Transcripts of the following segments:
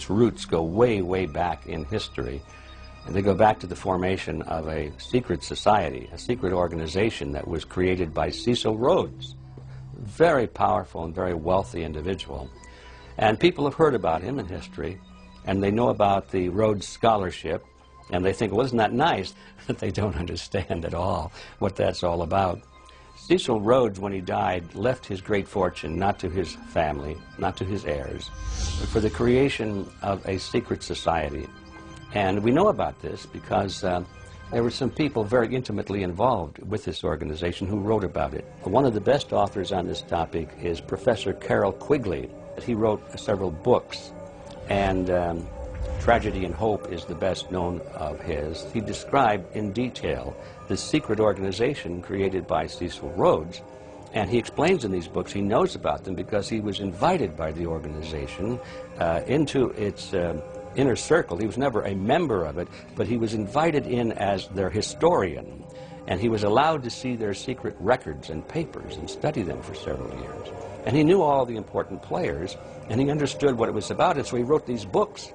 its roots go way, way back in history. And they go back to the formation of a secret society, a secret organization that was created by Cecil Rhodes, a very powerful and very wealthy individual. And people have heard about him in history, and they know about the Rhodes Scholarship, and they think, well, isn't that nice? But they don't understand at all what that's all about. Cecil Rhodes, when he died, left his great fortune not to his family, not to his heirs, but for the creation of a secret society. And we know about this because there were some people very intimately involved with this organization who wrote about it. One of the best authors on this topic is Professor Carroll Quigley. He wrote several books, and Tragedy and Hope is the best known of his. He described in detail the secret organization created by Cecil Rhodes, and he explains in these books he knows about them because he was invited by the organization into its inner circle. He was never a member of it, but he was invited in as their historian, and he was allowed to see their secret records and papers and study them for several years. And he knew all the important players, and he understood what it was about, and so he wrote these books.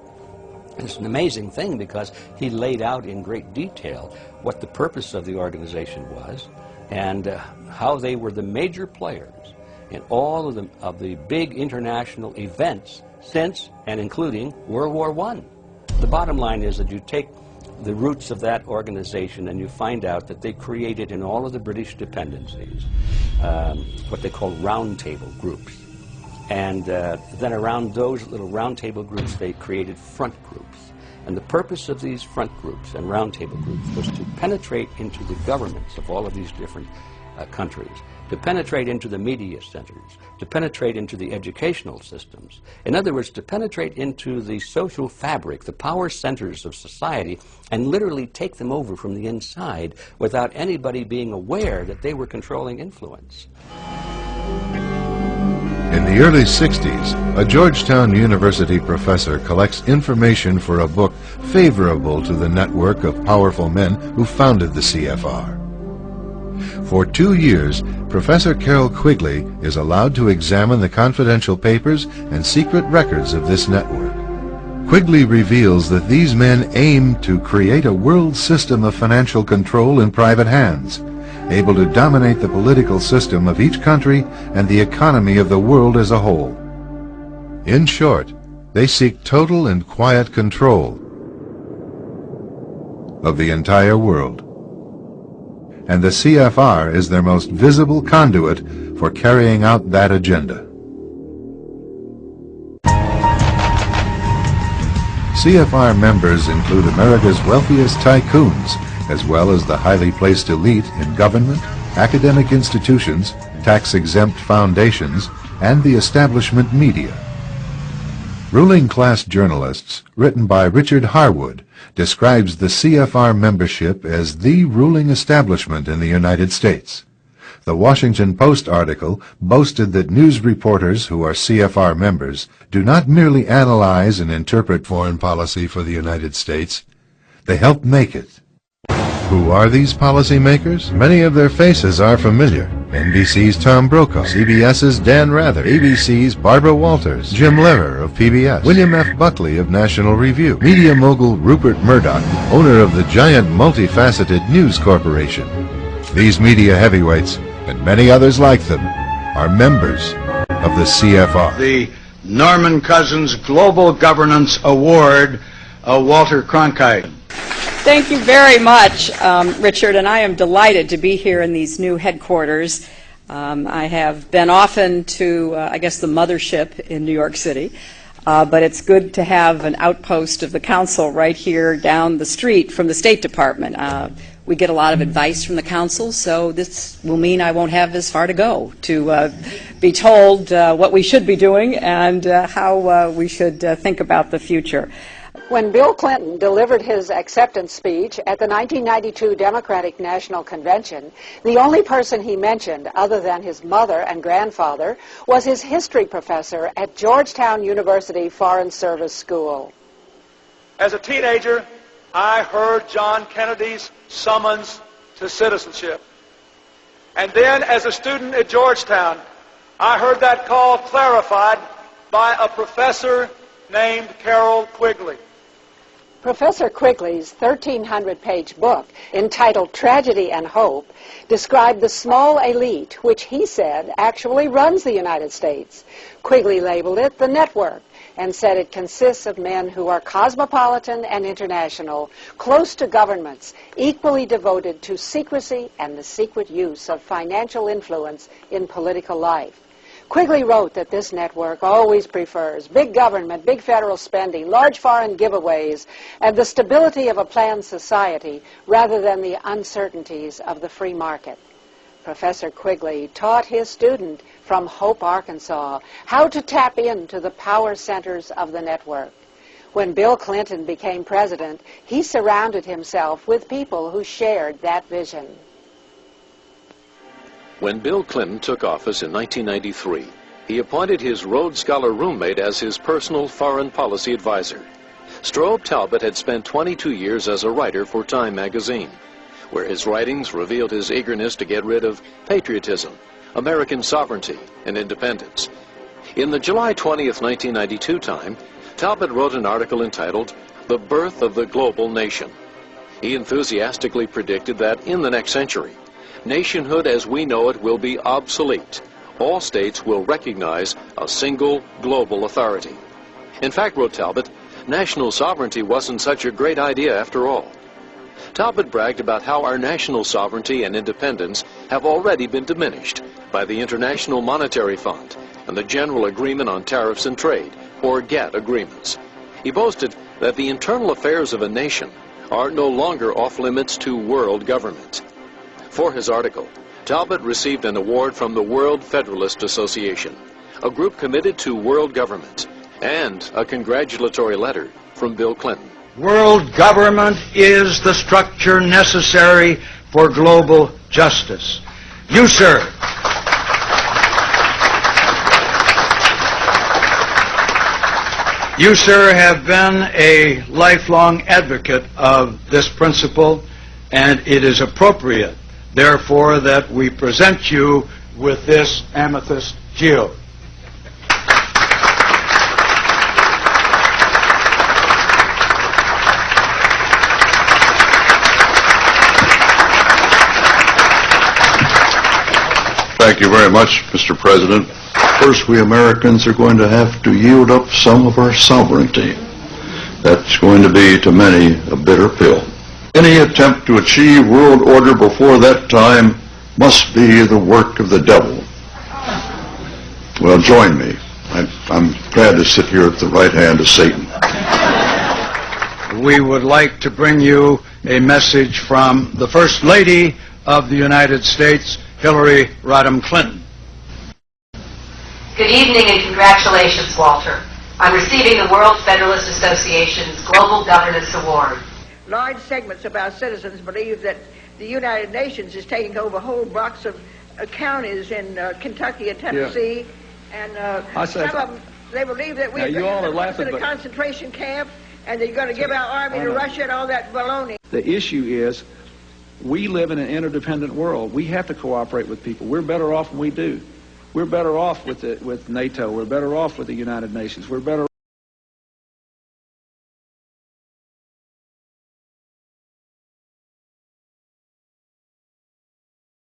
And it's an amazing thing because he laid out in great detail what the purpose of the organization was and how they were the major players in all of the big international events since and including World War I. The bottom line is that you take the roots of that organization and you find out that they created in all of the British dependencies what they call roundtable groups. And then around those little roundtable groups, they created front groups. And the purpose of these front groups and roundtable groups was to penetrate into the governments of all of these different countries, to penetrate into the media centers, to penetrate into the educational systems. In other words, to penetrate into the social fabric, the power centers of society, and literally take them over from the inside without anybody being aware that they were controlling influence. In the early 60s, a Georgetown University professor collects information for a book favorable to the network of powerful men who founded the CFR. For 2 years, Professor Carroll Quigley is allowed to examine the confidential papers and secret records of this network. Quigley reveals that these men aim to create a world system of financial control in private hands, able to dominate the political system of each country and the economy of the world as a whole. In short, they seek total and quiet control of the entire world. And the CFR is their most visible conduit for carrying out that agenda. CFR members include America's wealthiest tycoons, as well as the highly placed elite in government, academic institutions, tax-exempt foundations, and the establishment media. Ruling Class Journalists, written by Richard Harwood, describes the CFR membership as the ruling establishment in the United States. The Washington Post article boasted that news reporters who are CFR members do not merely analyze and interpret foreign policy for the United States, they help make it. Who are these policymakers? Many of their faces are familiar. NBC's Tom Brokaw, CBS's Dan Rather, ABC's Barbara Walters, Jim Lehrer of PBS, William F. Buckley of National Review, media mogul Rupert Murdoch, owner of the giant multifaceted News Corporation. These media heavyweights, and many others like them, are members of the CFR. The Norman Cousins Global Governance Award, Walter Cronkite. Thank you very much, Richard, and I am delighted to be here in these new headquarters. I have been often to, I guess, the mothership in New York City, but it's good to have an outpost of the council right here down the street from the State Department. We get a lot of advice from the council, so this will mean I won't have as far to go to be told what we should be doing and how we should think about the future. When Bill Clinton delivered his acceptance speech at the 1992 Democratic National Convention, the only person he mentioned, other than his mother and grandfather, was his history professor at Georgetown University Foreign Service School. As a teenager, I heard John Kennedy's summons to citizenship. And then, as a student at Georgetown, I heard that call clarified by a professor named Carroll Quigley. Professor Quigley's 1,300-page book, entitled Tragedy and Hope, described the small elite, which he said actually runs the United States. Quigley labeled it the network and said it consists of men who are cosmopolitan and international, close to governments, equally devoted to secrecy and the secret use of financial influence in political life. Quigley wrote that this network always prefers big government, big federal spending, large foreign giveaways, and the stability of a planned society rather than the uncertainties of the free market. Professor Quigley taught his student from Hope, Arkansas, how to tap into the power centers of the network. When Bill Clinton became president, he surrounded himself with people who shared that vision. When Bill Clinton took office in 1993, he appointed his Rhodes Scholar roommate as his personal foreign policy advisor. Strobe Talbott had spent 22 years as a writer for Time magazine, where his writings revealed his eagerness to get rid of patriotism, American sovereignty, and independence. In the July 20th, 1992 Time, Talbott wrote an article entitled The Birth of the Global Nation. He enthusiastically predicted that in the next century, nationhood as we know it will be obsolete. All states will recognize a single global authority. In fact, wrote Talbott, national sovereignty wasn't such a great idea after all. Talbott bragged about how our national sovereignty and independence have already been diminished by the International Monetary Fund and the General Agreement on Tariffs and Trade, or GATT agreements. He boasted that the internal affairs of a nation are no longer off limits to world government. For his article, Talbott received an award from the World Federalist Association, a group committed to world government, and a congratulatory letter from Bill Clinton. World government is the structure necessary for global justice. You, sir, have been a lifelong advocate of this principle, and it is appropriate, therefore, that we present you with this amethyst shield. Thank you very much, Mr. President. First, we Americans are going to have to yield up some of our sovereignty. That's going to be, to many, a bitter pill. Any attempt to achieve world order before that time must be the work of the devil. Well, join me. I'm glad to sit here at the right hand of Satan. We would like to bring you a message from the First Lady of the United States, Hillary Rodham Clinton. Good evening and congratulations, Walter, on receiving the World Federalist Association's Global Governance Award. Large segments of our citizens believe that the United Nations is taking over whole blocks of counties in Kentucky and Tennessee, and some of them, they believe that we're in a concentration camp and they're going to give our army to Russia and all that baloney. The issue is we live in an interdependent world. We have to cooperate with people. We're better off when we do. We're better off with NATO. We're better off with the United Nations. We're better